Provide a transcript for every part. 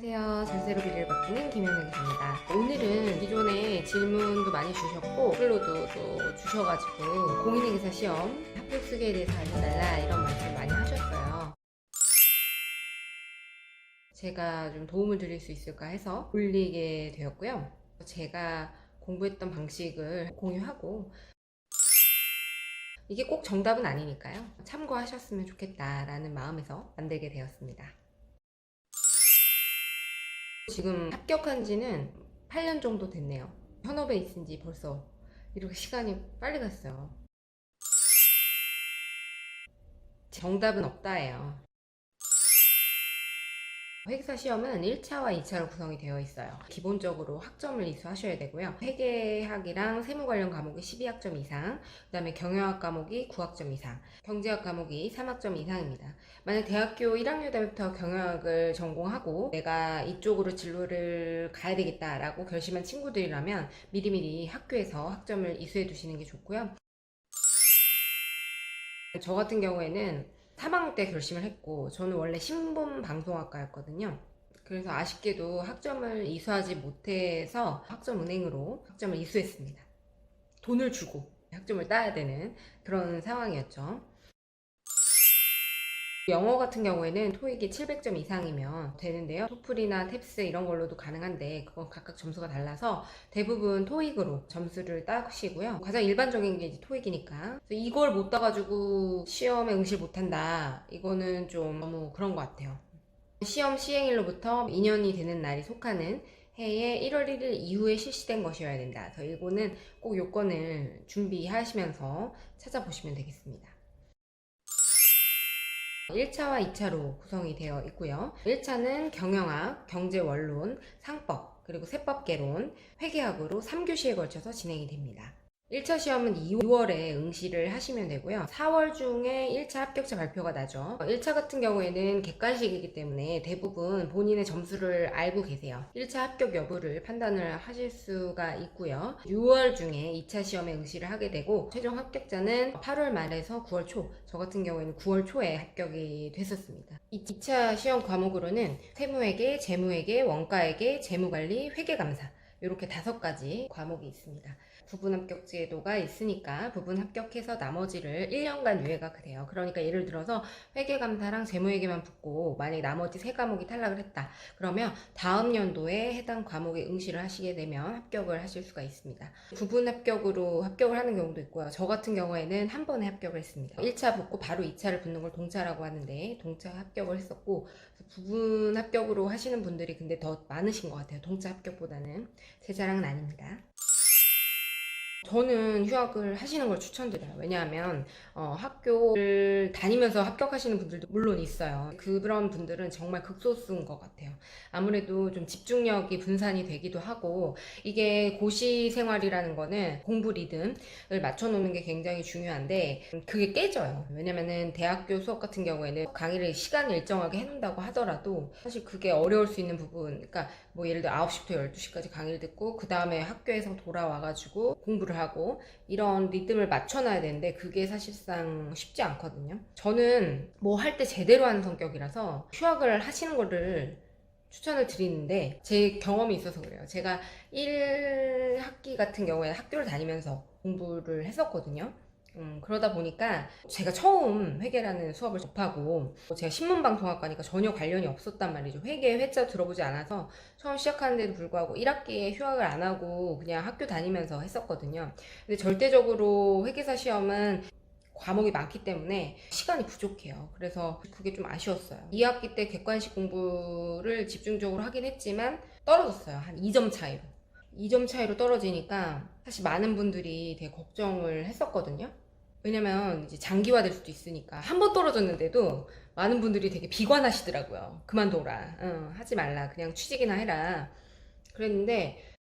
안녕하세요. 전세로 비리를 바꾸는 김현우 기자입니다. 오늘은 기존에 질문도 많이 주셨고 글로도 또 주셔가지고 공인중개사 시험 합격 수기에 대해서 알려달라 이런 말씀 많이 하셨어요. 제가 좀 도움을 드릴 수 있을까 해서 올리게 되었고요. 제가 공부했던 방식을 공유하고 이게 꼭 정답은 아니니까요. 참고하셨으면 좋겠다라는 마음에서 만들게 되었습니다. 지금 합격한 지는 8년 정도 됐네요. 현업에 있은 지 벌써 이렇게 시간이 빨리 갔어요. 정답은 없다예요. 회계사 시험은 1차와 2차로 구성이 되어 있어요. 기본적으로 학점을 이수하셔야 되고요. 회계학이랑 세무 관련 과목이 12학점 이상, 그 다음에 경영학 과목이 9학점 이상, 경제학 과목이 3학점 이상입니다. 만약 대학교 1학년 때부터 경영학을 전공하고 내가 이쪽으로 진로를 가야 되겠다라고 결심한 친구들이라면 미리미리 학교에서 학점을 이수해 두시는 게 좋고요. 저 같은 경우에는 3학년 때 결심을 했고 저는 원래 신분방송학과였거든요. 그래서 아쉽게도 학점을 이수하지 못해서 학점은행으로 학점을 이수했습니다. 돈을 주고 학점을 따야 되는 그런 상황이었죠. 영어 같은 경우에는 토익이 700점 이상이면 되는데요. 토플이나 탭스 이런 걸로도 가능한데 그건 각각 점수가 달라서 대부분 토익으로 점수를 따시고요. 가장 일반적인 게 이제 토익이니까 이걸 못 따가지고 시험에 응시를 못한다. 이거는 좀 너무 그런 것 같아요. 시험 시행일로부터 2년이 되는 날이 속하는 해에 1월 1일 이후에 실시된 것이어야 된다. 그래서 이거는 꼭 요건을 준비하시면서 찾아보시면 되겠습니다. 1차와 2차로 구성이 되어 있고요. 1차는 경영학, 경제원론, 상법, 그리고 세법개론, 회계학으로 3교시에 걸쳐서 진행이 됩니다. 1차 시험은 2월에 응시를 하시면 되고요. 4월 중에 1차 합격자 발표가 나죠. 1차 같은 경우에는 객관식이기 때문에 대부분 본인의 점수를 알고 계세요. 1차 합격 여부를 판단을 하실 수가 있고요. 6월 중에 2차 시험에 응시를 하게 되고 최종 합격자는 8월 말에서 9월 초, 저 같은 경우에는 9월 초에 합격이 됐었습니다. 2차 시험 과목으로는 세무회계, 재무회계, 원가회계, 재무관리, 회계감사 이렇게 5가지 과목이 있습니다. 부분 합격 제도가 있으니까 부분 합격해서 나머지를 1년간 유예가 돼요. 그러니까 예를 들어서 회계감사랑 재무회계만 붙고 만약에 나머지 3과목이 탈락을 했다. 그러면 다음 연도에 해당 과목에 응시를 하시게 되면 합격을 하실 수가 있습니다. 부분 합격으로 합격을 하는 경우도 있고요. 저 같은 경우에는 한 번에 합격을 했습니다. 1차 붙고 바로 2차를 붙는 걸 동차라고 하는데 동차 합격을 했었고 부분 합격으로 하시는 분들이 근데 더 많으신 것 같아요. 동차 합격보다는. 제 자랑은 아닙니다. 저는 휴학을 하시는 걸 추천드려요. 왜냐하면 학교를 다니면서 합격하시는 분들도 물론 있어요. 그런 분들은 정말 극소수인 것 같아요. 아무래도 좀 집중력이 분산이 되기도 하고 이게 고시 생활이라는 거는 공부 리듬을 맞춰놓는 게 굉장히 중요한데 그게 깨져요. 왜냐면은 대학교 수업 같은 경우에는 강의를 시간 일정하게 해놓는다고 하더라도 사실 그게 어려울 수 있는 부분, 그러니까 뭐 예를 들어 9시부터 12시까지 강의를 듣고 그 다음에 학교에서 돌아와가지고 공부를 하고 이런 리듬을 맞춰놔야 되는데 그게 사실상 쉽지 않거든요. 저는 뭐 할 때 제대로 하는 성격이라서 휴학을 하시는 거를 추천을 드리는데 제 경험이 있어서 그래요. 제가 1학기 같은 경우에 학교를 다니면서 공부를 했었거든요. 그러다 보니까 제가 처음 회계라는 수업을 접하고 제가 신문방송학과니까 전혀 관련이 없었단 말이죠. 회계 회자 들어보지 않아서 처음 시작하는데도 불구하고 1학기에 휴학을 안 하고 그냥 학교 다니면서 했었거든요. 근데 절대적으로 회계사 시험은 과목이 많기 때문에 시간이 부족해요. 그래서 그게 좀 아쉬웠어요. 2학기 때 객관식 공부를 집중적으로 하긴 했지만 떨어졌어요. 한 2점 차이로. 2점 차이로 떨어지니까 사실 많은 분들이 되게 걱정을 했었거든요. 왜냐면 이제 장기화될 수도 있으니까 한 번 떨어졌는데도 많은 분들이 되게 비관하시더라고요. 그만둬라, 하지 말라, 그냥 취직이나 해라 그랬는데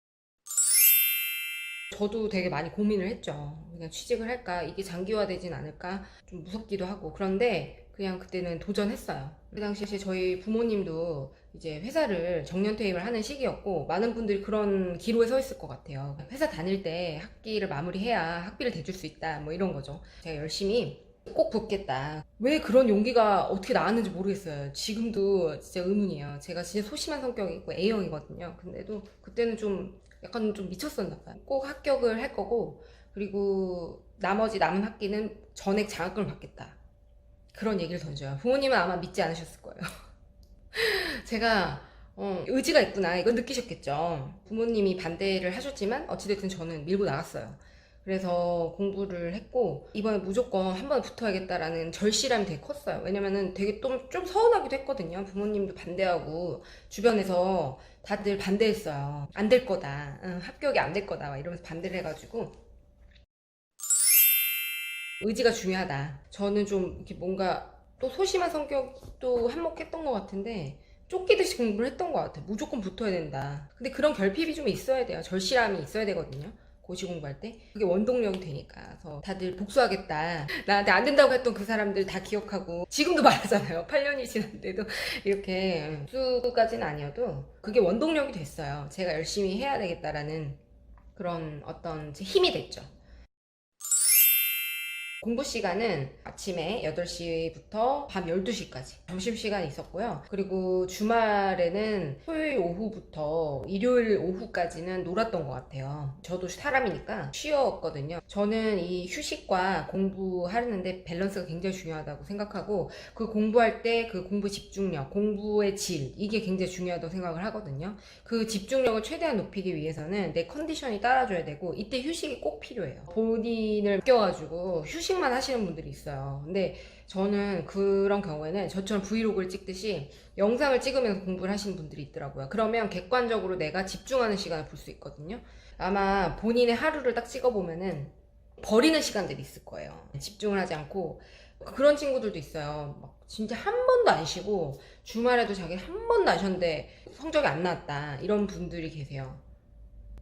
저도 되게 많이 고민을 했죠. 그냥 취직을 할까, 이게 장기화되진 않을까 좀 무섭기도 하고. 그런데 그냥 그때는 도전했어요. 그 당시에 저희 부모님도 이제 회사를 정년퇴임을 하는 시기였고 많은 분들이 그런 기로에 서 있을 것 같아요. 회사 다닐 때 학기를 마무리해야 학비를 대줄 수 있다 뭐 이런 거죠. 제가 열심히 꼭 붙겠다. 왜 그런 용기가 어떻게 나왔는지 모르겠어요. 지금도 진짜 의문이에요. 제가 진짜 소심한 성격이고 A형이거든요. 근데도 그때는 좀 약간 좀 미쳤었나 봐요. 꼭 합격을 할 거고, 그리고 나머지 남은 학기는 전액 장학금을 받겠다. 그런 얘기를 던져요. 부모님은 아마 믿지 않으셨을 거예요. 제가 의지가 있구나 이거 느끼셨겠죠. 부모님이 반대를 하셨지만 어찌됐든 저는 밀고 나갔어요. 그래서 공부를 했고 이번에 무조건 한 번 붙어야겠다라는 절실함이 되게 컸어요. 왜냐면은 되게 좀 서운하기도 했거든요. 부모님도 반대하고 주변에서 다들 반대했어요. 안 될 거다. 응, 합격이 안 될 거다. 막 이러면서 반대를 해가지고 의지가 중요하다. 저는 좀 이렇게 뭔가 또 소심한 성격도 한몫했던 것 같은데 쫓기듯이 공부를 했던 것 같아요. 무조건 붙어야 된다. 근데 그런 결핍이 좀 있어야 돼요. 절실함이 있어야 되거든요. 고시 공부할 때 그게 원동력이 되니까. 그래서 다들 복수하겠다. 나한테 안 된다고 했던 그 사람들 다 기억하고 지금도 말하잖아요. 8년이 지났는데도 이렇게 복수까지는 아니어도 그게 원동력이 됐어요. 제가 열심히 해야 되겠다라는 그런 어떤 힘이 됐죠. 공부 시간은 아침에 8시부터 밤 12시까지 점심시간이 있었고요. 그리고 주말에는 토요일 오후부터 일요일 오후까지는 놀았던 것 같아요. 저도 사람이니까 쉬었거든요. 저는 이 휴식과 공부하는데 밸런스가 굉장히 중요하다고 생각하고 그 공부할 때 그 공부 집중력, 공부의 질 이게 굉장히 중요하다고 생각을 하거든요. 그 집중력을 최대한 높이기 위해서는 내 컨디션이 따라줘야 되고 이때 휴식이 꼭 필요해요. 본인을 맡겨가지고 휴식만 하시는 분들이 있어요. 근데 저는 그런 경우에는 저처럼 브이로그를 찍듯이 영상을 찍으면서 공부를 하시는 분들이 있더라고요. 그러면 객관적으로 내가 집중하는 시간을 볼 수 있거든요. 아마 본인의 하루를 딱 찍어보면은 버리는 시간들이 있을 거예요. 집중을 하지 않고 그런 친구들도 있어요. 막 진짜 한 번도 안 쉬고 주말에도 자기 한 번도 안 쉬었는데 성적이 안 나왔다 이런 분들이 계세요.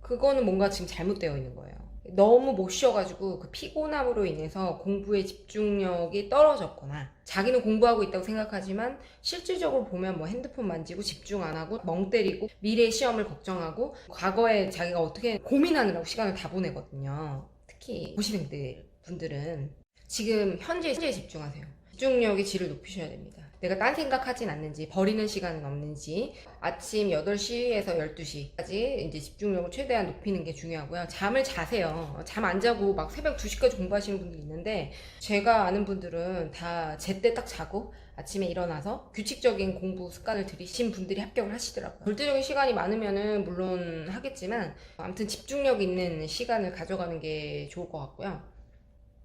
그거는 뭔가 지금 잘못되어 있는 거예요. 너무 못 쉬어가지고 그 피곤함으로 인해서 공부의 집중력이 떨어졌거나 자기는 공부하고 있다고 생각하지만 실질적으로 보면 뭐 핸드폰 만지고 집중 안 하고 멍 때리고 미래 시험을 걱정하고 과거에 자기가 어떻게 고민하느라고 시간을 다 보내거든요. 특히 고시생들 분들은 지금 현재에 집중하세요. 집중력의 질을 높이셔야 됩니다. 내가 딴 생각하진 않는지, 버리는 시간은 없는지, 아침 8시에서 12시까지 이제 집중력을 최대한 높이는 게 중요하고요. 잠을 자세요. 잠 안 자고 막 새벽 2시까지 공부하시는 분들 있는데, 제가 아는 분들은 다 제때 딱 자고, 아침에 일어나서 규칙적인 공부 습관을 들이신 분들이 합격을 하시더라고요. 절대적인 시간이 많으면은 물론 하겠지만, 아무튼 집중력 있는 시간을 가져가는 게 좋을 것 같고요.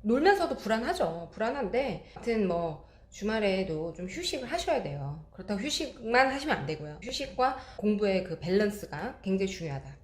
놀면서도 불안하죠. 불안한데, 하여튼 뭐, 주말에도 좀 휴식을 하셔야 돼요. 그렇다고 휴식만 하시면 안 되고요. 휴식과 공부의 그 밸런스가 굉장히 중요하다.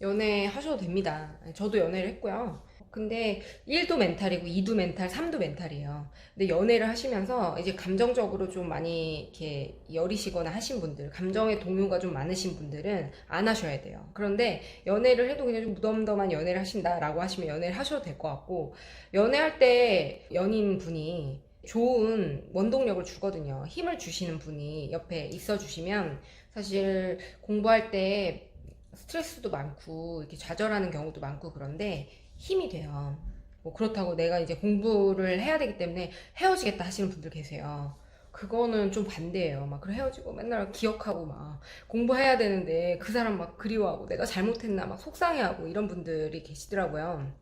연애 하셔도 됩니다. 저도 연애를 했고요. 근데 1도 멘탈이고 2도 멘탈, 3도 멘탈이에요. 근데 연애를 하시면서 이제 감정적으로 좀 많이 이렇게 여리시거나 하신 분들, 감정의 동요가 좀 많으신 분들은 안 하셔야 돼요. 그런데 연애를 해도 그냥 좀 무덤덤한 연애를 하신다라고 하시면 연애를 하셔도 될 것 같고, 연애할 때 연인분이 좋은 원동력을 주거든요. 힘을 주시는 분이 옆에 있어 주시면 사실 공부할 때 스트레스도 많고 이렇게 좌절하는 경우도 많고 그런데 힘이 돼요. 뭐 그렇다고 내가 이제 공부를 해야 되기 때문에 헤어지겠다 하시는 분들 계세요. 그거는 좀 반대예요. 막 그래 헤어지고 맨날 기억하고 막 공부해야 되는데 그 사람 막 그리워하고 내가 잘못했나 막 속상해하고 이런 분들이 계시더라고요.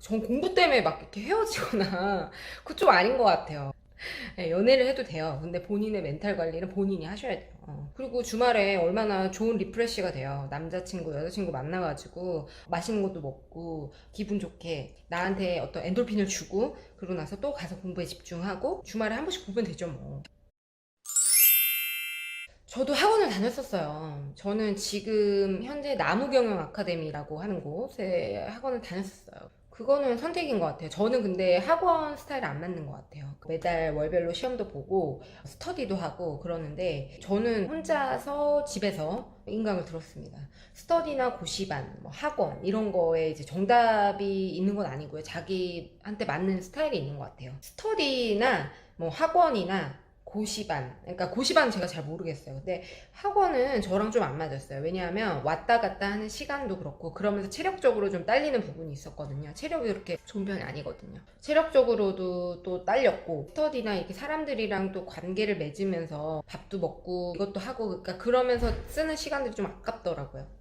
전 공부 때문에 막 이렇게 헤어지거나 그거 좀 아닌 것 같아요. 네, 연애를 해도 돼요. 근데 본인의 멘탈 관리는 본인이 하셔야 돼요. 그리고 주말에 얼마나 좋은 리프레시가 돼요. 남자친구, 여자친구 만나가지고 맛있는 것도 먹고 기분 좋게 나한테 어떤 엔돌핀을 주고 그러고 나서 또 가서 공부에 집중하고 주말에 한 번씩 공부면 되죠 뭐. 저도 학원을 다녔었어요. 저는 지금 현재 나무경영 아카데미라고 하는 곳에 학원을 다녔었어요. 그거는 선택인 것 같아요. 저는 근데 학원 스타일 안 맞는 것 같아요. 매달 월별로 시험도 보고 스터디도 하고 그러는데 저는 혼자서 집에서 인강을 들었습니다. 스터디나 고시반, 뭐 학원 이런 거에 이제 정답이 있는 건 아니고요. 자기한테 맞는 스타일이 있는 것 같아요. 스터디나 뭐 학원이나 고시반, 그러니까 고시반은 제가 잘 모르겠어요. 근데 학원은 저랑 좀 안 맞았어요. 왜냐하면 왔다 갔다 하는 시간도 그렇고 그러면서 체력적으로 좀 딸리는 부분이 있었거든요. 체력이 그렇게 좋은 편이 아니거든요. 체력적으로도 또 딸렸고 스터디나 이렇게 사람들이랑 또 관계를 맺으면서 밥도 먹고 이것도 하고 그러니까 그러면서 쓰는 시간들이 좀 아깝더라고요.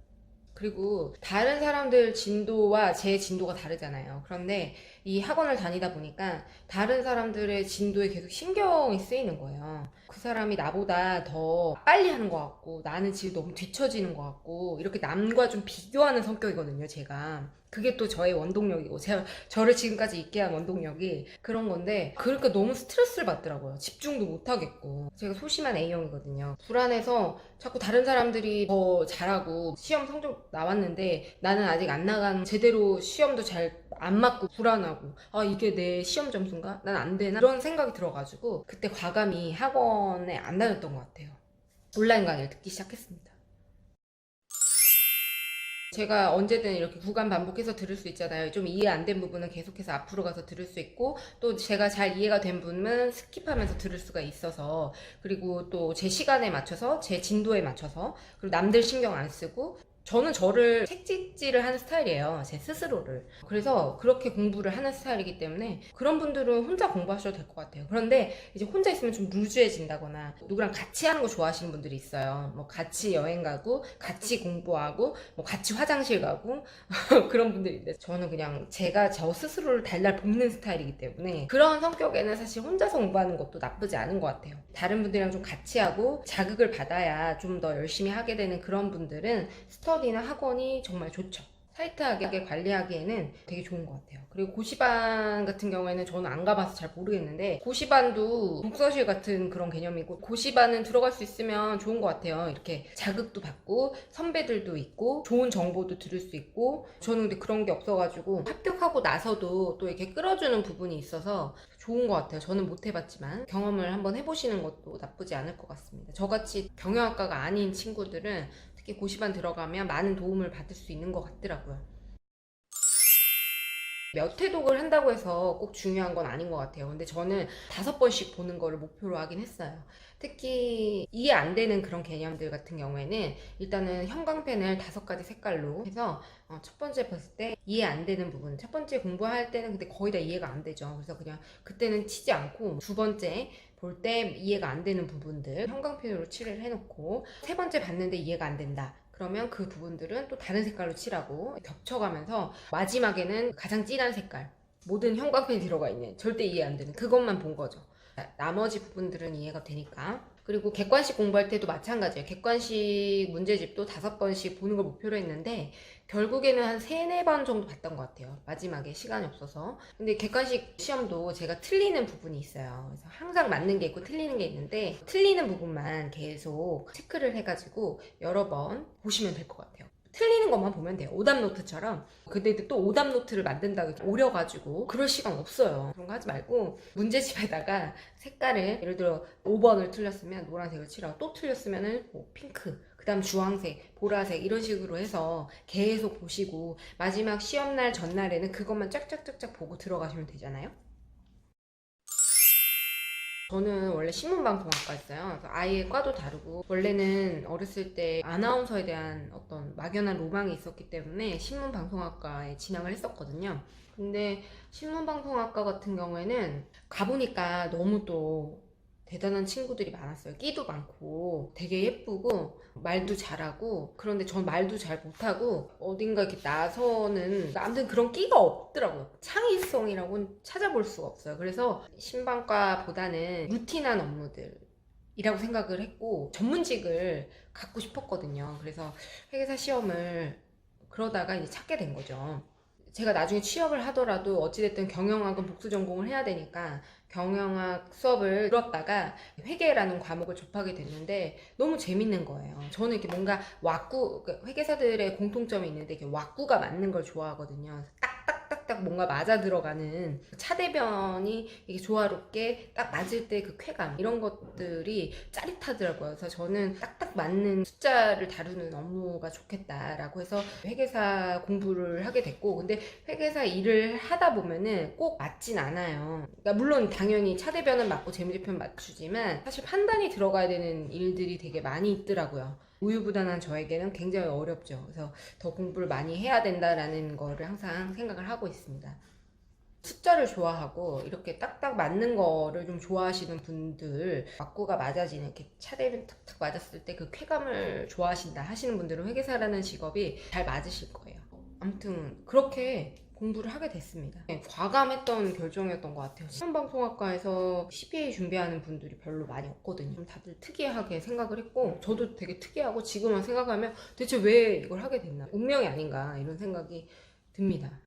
그리고 다른 사람들 진도와 제 진도가 다르잖아요. 그런데 이 학원을 다니다 보니까 다른 사람들의 진도에 계속 신경이 쓰이는 거예요. 그 사람이 나보다 더 빨리 하는 것 같고 나는 지금 너무 뒤처지는 것 같고 이렇게 남과 좀 비교하는 성격이거든요, 제가. 그게 또 저의 원동력이고 저를 지금까지 있게 한 원동력이 그런 건데 그러니까 너무 스트레스를 받더라고요. 집중도 못 하겠고 제가 소심한 A형이거든요. 불안해서 자꾸 다른 사람들이 더 잘하고 시험 성적 나왔는데 나는 아직 안 나간 제대로 시험도 잘 안 맞고 불안하고 아 이게 내 시험 점수인가? 난 안 되나? 이런 생각이 들어가지고 그때 과감히 학원에 안 다녔던 것 같아요. 온라인 강의를 듣기 시작했습니다. 제가 언제든 이렇게 구간 반복해서 들을 수 있잖아요. 좀 이해 안 된 부분은 계속해서 앞으로 가서 들을 수 있고 또 제가 잘 이해가 된 부분은 스킵하면서 들을 수가 있어서 그리고 또 제 시간에 맞춰서 제 진도에 맞춰서 그리고 남들 신경 안 쓰고 저는 저를 책찍질을 하는 스타일이에요. 제 스스로를. 그래서 그렇게 공부를 하는 스타일이기 때문에 그런 분들은 혼자 공부하셔도 될 것 같아요. 그런데 이제 혼자 있으면 좀 루즈해진다거나 누구랑 같이 하는 거 좋아하시는 분들이 있어요. 뭐 같이 여행 가고 같이 공부하고 뭐 같이 화장실 가고 그런 분들인데 저는 그냥 제가 저 스스로를 달달 볶는 스타일이기 때문에 그런 성격에는 사실 혼자서 공부하는 것도 나쁘지 않은 것 같아요. 다른 분들이랑 좀 같이 하고 자극을 받아야 좀 더 열심히 하게 되는 그런 분들은 스터디나 학원이 정말 좋죠. 타이트하게 관리하기에는 되게 좋은 것 같아요. 그리고 고시반 같은 경우에는 저는 안 가봐서 잘 모르겠는데 고시반도 독서실 같은 그런 개념이고 고시반은 들어갈 수 있으면 좋은 것 같아요. 이렇게 자극도 받고 선배들도 있고 좋은 정보도 들을 수 있고 저는 근데 그런 게 없어가지고 합격하고 나서도 또 이렇게 끌어주는 부분이 있어서 좋은 것 같아요. 저는 못 해봤지만 경험을 한번 해보시는 것도 나쁘지 않을 것 같습니다. 저같이 경영학과가 아닌 친구들은 특히 고시반 들어가면 많은 도움을 받을 수 있는 것 같더라고요. 몇 회독을 한다고 해서 꼭 중요한 건 아닌 것 같아요. 근데 저는 5번씩 보는 거를 목표로 하긴 했어요. 특히 이해 안 되는 그런 개념들 같은 경우에는 일단은 형광펜을 5가지 색깔로 해서 첫 번째 봤을 때 이해 안 되는 부분, 첫 번째 공부할 때는 근데 거의 다 이해가 안 되죠. 그래서 그냥 그때는 치지 않고 두 번째 볼 때 이해가 안 되는 부분들 형광펜으로 칠을 해놓고 세 번째 봤는데 이해가 안 된다. 그러면 그 부분들은 또 다른 색깔로 칠하고 겹쳐가면서 마지막에는 가장 진한 색깔 모든 형광펜이 들어가 있는 절대 이해 안 되는 그것만 본 거죠. 나머지 부분들은 이해가 되니까. 그리고 객관식 공부할 때도 마찬가지예요. 객관식 문제집도 5번씩 보는 걸 목표로 했는데 결국에는 한 3, 4번 정도 봤던 것 같아요. 마지막에 시간이 없어서. 근데 객관식 시험도 제가 틀리는 부분이 있어요. 그래서 항상 맞는 게 있고 틀리는 게 있는데 틀리는 부분만 계속 체크를 해가지고 여러 번 보시면 될 것 같아요. 틀리는 것만 보면 돼요. 오답 노트처럼. 근데 또 오답 노트를 만든다고 오려가지고 그럴 시간 없어요. 그런 거 하지 말고 문제집에다가 색깔을 예를 들어 5번을 틀렸으면 노란색을 칠하고 또 틀렸으면은 뭐 핑크 그 다음 주황색, 보라색 이런 식으로 해서 계속 보시고 마지막 시험날 전날에는 그것만 짝짝짝짝 보고 들어가시면 되잖아요. 저는 원래 신문방송학과였어요. 그래서 아예 과도 다르고 원래는 어렸을 때 아나운서에 대한 어떤 막연한 로망이 있었기 때문에 신문방송학과에 진학을 했었거든요. 근데 신문방송학과 같은 경우에는 가보니까 너무 또 대단한 친구들이 많았어요. 끼도 많고 되게 예쁘고 말도 잘하고 그런데 전 말도 잘 못하고 어딘가 이렇게 나서는 아무튼 그런 끼가 없더라고요. 창의성이라고는 찾아볼 수가 없어요. 그래서 신방과보다는 루틴한 업무들이라고 생각을 했고 전문직을 갖고 싶었거든요. 그래서 회계사 시험을 그러다가 이제 찾게 된 거죠. 제가 나중에 취업을 하더라도 어찌됐든 경영학은 복수 전공을 해야 되니까 경영학 수업을 들었다가 회계라는 과목을 접하게 됐는데 너무 재밌는 거예요. 저는 이렇게 뭔가 왁구, 회계사들의 공통점이 있는데 이렇게 왁구가 맞는 걸 좋아하거든요. 딱딱딱 딱딱딱 뭔가 맞아 들어가는 차대변이 이게 조화롭게 딱 맞을 때 그 쾌감, 이런 것들이 짜릿하더라고요. 그래서 저는 딱딱 맞는 숫자를 다루는 업무가 좋겠다라고 해서 회계사 공부를 하게 됐고, 근데 회계사 일을 하다 보면은 꼭 맞진 않아요. 그러니까 물론 당연히 차대변은 맞고 재무제표는 맞추지만 사실 판단이 들어가야 되는 일들이 되게 많이 있더라고요. 우유부단한 저에게는 굉장히 어렵죠. 그래서 더 공부를 많이 해야 된다라는 거를 항상 생각을 하고 있습니다. 숫자를 좋아하고 이렇게 딱딱 맞는 거를 좀 좋아하시는 분들, 맞고가 맞아지는, 이렇게 차대를 탁탁 맞았을 때 그 쾌감을 좋아하신다 하시는 분들은 회계사라는 직업이 잘 맞으실 거예요. 아무튼 그렇게 공부를 하게 됐습니다. 네, 과감했던 결정이었던 것 같아요. 시험방송학과에서 CPA 준비하는 분들이 별로 많이 없거든요. 좀 다들 특이하게 생각을 했고, 저도 되게 특이하고 지금은 생각하면 대체 왜 이걸 하게 됐나, 운명이 아닌가 이런 생각이 듭니다.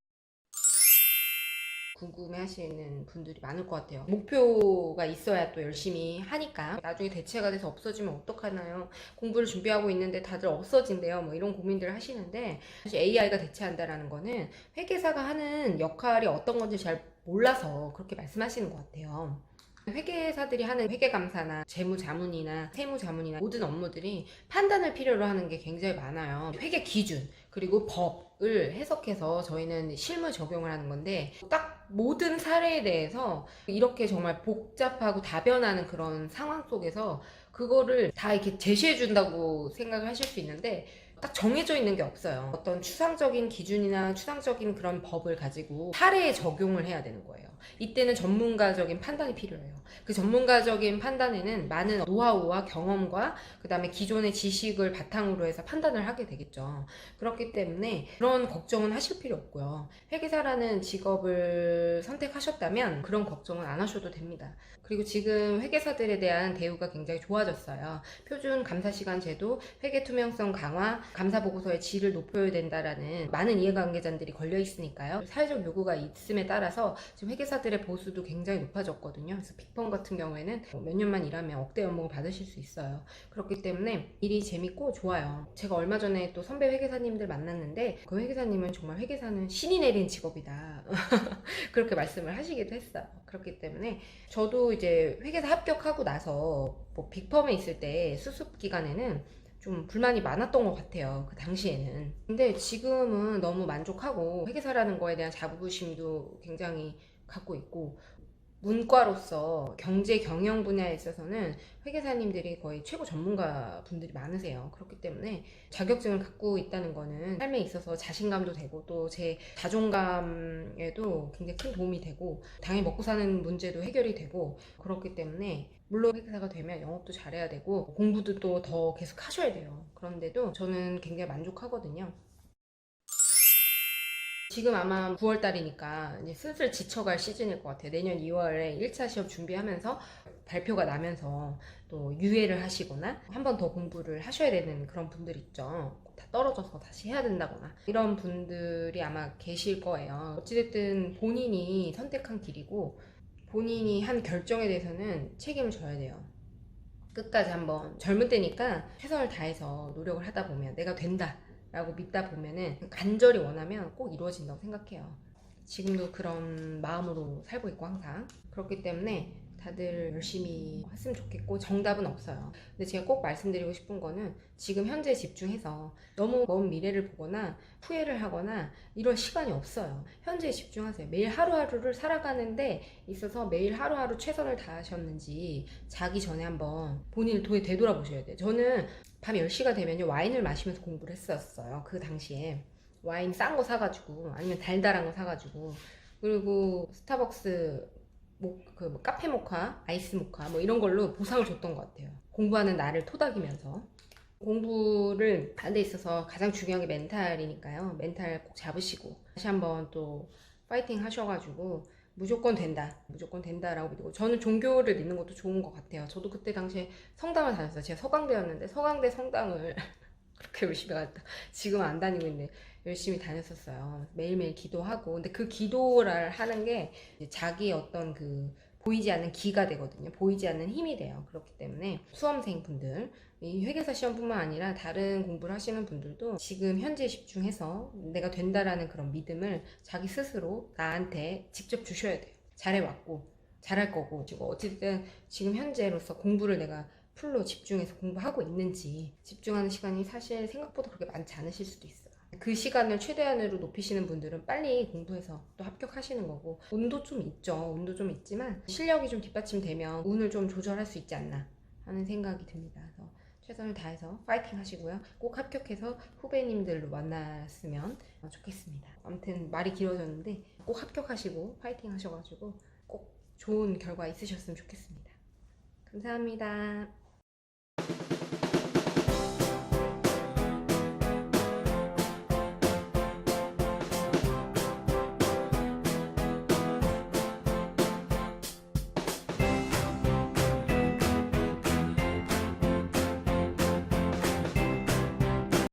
궁금해 하시는 분들이 많을 것 같아요. 목표가 있어야 또 열심히 하니까. 나중에 대체가 돼서 없어지면 어떡하나요? 공부를 준비하고 있는데 다들 없어진대요. 뭐 이런 고민들을 하시는데, 사실 AI가 대체한다라는 거는 회계사가 하는 역할이 어떤 건지 잘 몰라서 그렇게 말씀하시는 것 같아요. 회계사들이 하는 회계감사나 재무자문이나 세무자문이나 모든 업무들이 판단을 필요로 하는 게 굉장히 많아요. 회계 기준 그리고 법을 해석해서 저희는 실무 적용을 하는 건데, 딱 모든 사례에 대해서 이렇게 정말 복잡하고 다변하는 그런 상황 속에서 그거를 다 이렇게 제시해 준다고 생각을 하실 수 있는데, 딱 정해져 있는 게 없어요. 어떤 추상적인 기준이나 추상적인 그런 법을 가지고 사례에 적용을 해야 되는 거예요. 이때는 전문가적인 판단이 필요해요. 그 전문가적인 판단에는 많은 노하우와 경험과 그 다음에 기존의 지식을 바탕으로 해서 판단을 하게 되겠죠. 그렇기 때문에 그런 걱정은 하실 필요 없고요. 회계사라는 직업을 선택하셨다면 그런 걱정은 안 하셔도 됩니다. 그리고 지금 회계사들에 대한 대우가 굉장히 좋아졌어요. 표준 감사시간 제도, 회계 투명성 강화, 감사 보고서의 질을 높여야 된다라는 많은 이해관계자들이 걸려 있으니까요. 사회적 요구가 있음에 따라서 지금 회계사들의 보수도 굉장히 높아졌거든요. 그래서 빅펌 같은 경우에는 몇 년만 일하면 억대 연봉을 받으실 수 있어요. 그렇기 때문에 일이 재밌고 좋아요. 제가 얼마 전에 또 선배 회계사님들 만났는데, 그 회계사님은 정말 회계사는 신이 내린 직업이다 그렇게 말씀을 하시기도 했어요. 그렇기 때문에 저도 이제 회계사 합격하고 나서 뭐 빅펌에 있을 때 수습 기간에는 좀 불만이 많았던 것 같아요. 그 당시에는. 근데 지금은 너무 만족하고 회계사라는 거에 대한 자부심도 굉장히 갖고 있고, 문과로서 경제 경영 분야에 있어서는 회계사님들이 거의 최고 전문가 분들이 많으세요. 그렇기 때문에 자격증을 갖고 있다는 거는 삶에 있어서 자신감도 되고 또 제 자존감에도 굉장히 큰 도움이 되고, 당연히 먹고 사는 문제도 해결이 되고, 그렇기 때문에 물론 회계사가 되면 영업도 잘해야 되고 공부도 또 더 계속 하셔야 돼요. 그런데도 저는 굉장히 만족하거든요. 지금 아마 9월달이니까 이제 슬슬 지쳐갈 시즌일 것 같아요. 내년 2월에 1차 시험 준비하면서 발표가 나면서 또 유예를 하시거나 한 번 더 공부를 하셔야 되는 그런 분들 있죠. 다 떨어져서 다시 해야 된다거나 이런 분들이 아마 계실 거예요. 어찌됐든 본인이 선택한 길이고 본인이 한 결정에 대해서는 책임을 져야 돼요. 끝까지 한번, 젊을 때니까 최선을 다해서 노력을 하다 보면 내가 된다 라고 믿다 보면은, 간절히 원하면 꼭 이루어진다고 생각해요. 지금도 그런 마음으로 살고 있고 항상 그렇기 때문에 다들 열심히 했으면 좋겠고, 정답은 없어요. 근데 제가 꼭 말씀드리고 싶은 거는 지금 현재 집중해서 너무 먼 미래를 보거나 후회를 하거나 이럴 시간이 없어요. 현재에 집중하세요. 매일 하루하루를 살아가는데 있어서 매일 하루하루 최선을 다하셨는지 자기 전에 한번 본인을 되돌아보셔야 돼요. 저는 밤 10시가 되면요 와인을 마시면서 공부를 했었어요. 그 당시에 와인 싼 거 사가지고, 아니면 달달한 거 사가지고, 그리고 스타벅스 뭐 카페 모카, 아이스 모카 뭐 이런 걸로 보상을 줬던 것 같아요. 공부하는 나를 토닥이면서. 공부를 하는 데 있어서 가장 중요한 게 멘탈이니까요. 멘탈 꼭 잡으시고 다시 한번 또 파이팅 하셔가지고 무조건 된다, 무조건 된다라고 믿고, 저는 종교를 믿는 것도 좋은 것 같아요. 저도 그때 당시에 성당을 다녔어요. 제가 서강대였는데 서강대 성당을 그렇게 열심히 갔다. 지금 안 다니고 있는데 열심히 다녔었어요. 매일매일 기도하고. 근데 그 기도를 하는 게 자기 어떤 그 보이지 않는 기가 되거든요. 보이지 않는 힘이 돼요. 그렇기 때문에 수험생 분들, 이 회계사 시험뿐만 아니라 다른 공부를 하시는 분들도 지금 현재에 집중해서 내가 된다라는 그런 믿음을 자기 스스로 나한테 직접 주셔야 돼요. 잘해왔고 잘할 거고, 지금 어쨌든 지금 현재로서 공부를 내가 풀로 집중해서 공부하고 있는지, 집중하는 시간이 사실 생각보다 그렇게 많지 않으실 수도 있어요. 그 시간을 최대한으로 높이시는 분들은 빨리 공부해서 또 합격하시는 거고, 운도 좀 있죠. 운도 좀 있지만 실력이 좀 뒷받침되면 운을 좀 조절할 수 있지 않나 하는 생각이 듭니다. 그래서 최선을 다해서 파이팅 하시고요. 꼭 합격해서 후배님들로 만났으면 좋겠습니다. 아무튼 말이 길어졌는데 꼭 합격하시고 파이팅 하셔가지고 꼭 좋은 결과 있으셨으면 좋겠습니다. 감사합니다.